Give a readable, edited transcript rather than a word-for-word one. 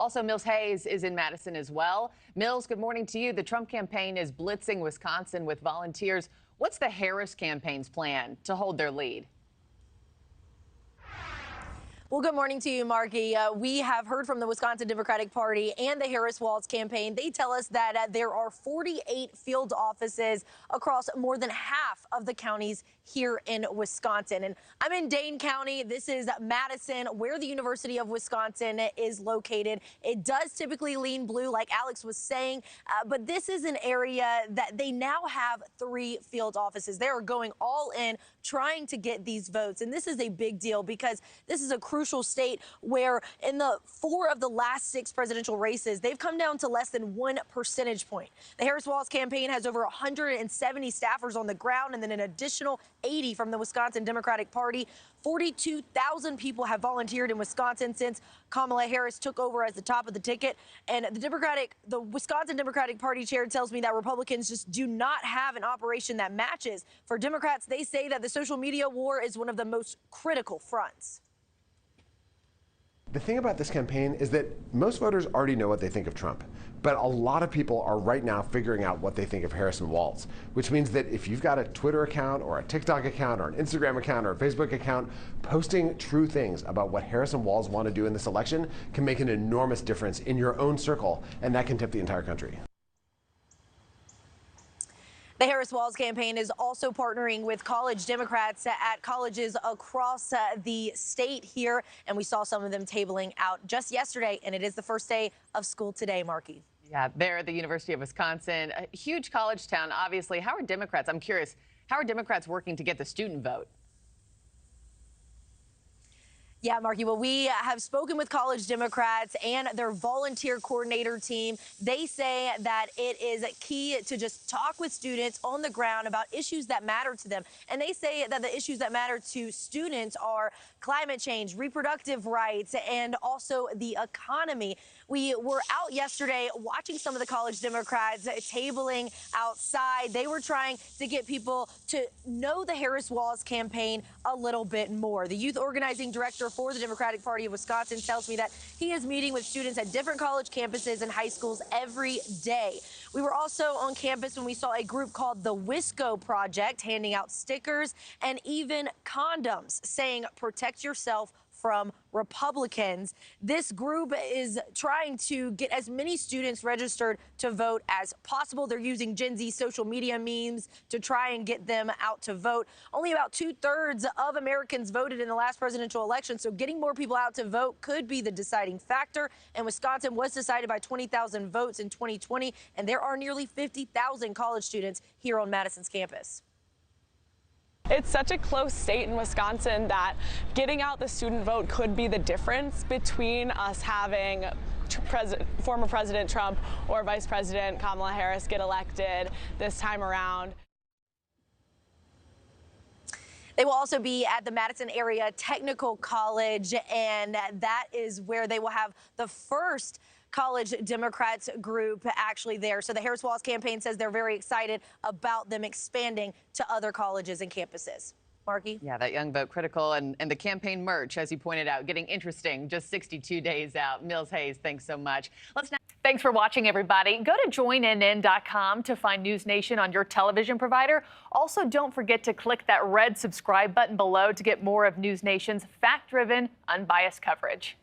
Also, Mills Hayes is in Madison as well. Mills, good morning to you. The Trump campaign is blitzing Wisconsin with volunteers. What's the Harris campaign's plan to hold their lead? Well, good morning to you, Markie. We have heard from the Wisconsin Democratic Party and the Harris-Walz campaign. They tell us that there are 48 field offices across more than half of the counties here in Wisconsin. And I'm in Dane County. This is Madison, where the University of Wisconsin is located. It does typically lean blue, like Alex was saying, but this is an area that they now have 3 field offices. They are going all in, trying to get these votes. And this is a big deal because this is a crucial state where in the 4 of the last 6 presidential races, they've come down to less than 1 percentage point. The Harris-Walz campaign has over 170 staffers on the ground and then an additional 80 from the Wisconsin Democratic Party. 42,000 people have volunteered in Wisconsin since Kamala Harris took over as the top of the ticket. And the Wisconsin Democratic Party chair tells me that Republicans just do not have an operation that matches. For Democrats, they say that the social media war is one of the most critical fronts. The thing about this campaign is that most voters already know what they think of Trump, but a lot of people are right now figuring out what they think of Harris-Walz, which means that if you've got a Twitter account or a TikTok account or an Instagram account or a Facebook account, posting true things about what Harris-Walz want to do in this election can make an enormous difference in your own circle, and that can tip the entire country. The Harris-Walz campaign is also partnering with college Democrats at colleges across the state here, and we saw some of them tabling out just yesterday, and it is the first day of school today, Markie. Yeah, they're at the University of Wisconsin, a huge college town, obviously. How are Democrats, I'm curious, how are Democrats working to get the student vote? Yeah, Markie, well, we have spoken with college Democrats and their volunteer coordinator team. They say that it is key to just talk with students on the ground about issues that matter to them. And they say that the issues that matter to students are climate change, reproductive rights, and also the economy. We were out yesterday watching some of the college Democrats tabling outside. They were trying to get people to know the Harris-Walz campaign a little bit more. The youth organizing director for the Democratic Party of Wisconsin tells me that he is meeting with students at different college campuses and high schools every day. We were also on campus when we saw a group called the Wisco Project handing out stickers and even condoms saying protect yourself from Republicans. This group is trying to get as many students registered to vote as possible. They're using Gen Z social media memes to try and get them out to vote. Only about 2/3 of Americans voted in the last presidential election, so getting more people out to vote could be the deciding factor. And Wisconsin was decided by 20,000 votes in 2020, and there are nearly 50,000 college students here on Madison's campus. It's such a close state in Wisconsin that getting out the student vote could be the difference between us having former President Trump or Vice President Kamala Harris get elected this time around. They will also be at the Madison Area Technical College, and that is where they will have the first college Democrats group actually there. So the Harris-Walz campaign says they're very excited about them expanding to other colleges and campuses. Markie? Yeah, that young vote critical and the campaign merch, as you pointed out, getting interesting just 62 days out. Mills Hayes, thanks so much. Thanks for watching, everybody. Go to joinnn.com to find NewsNation on your television provider. Also, don't forget to click that red subscribe button below to get more of NewsNation's fact-driven, unbiased coverage.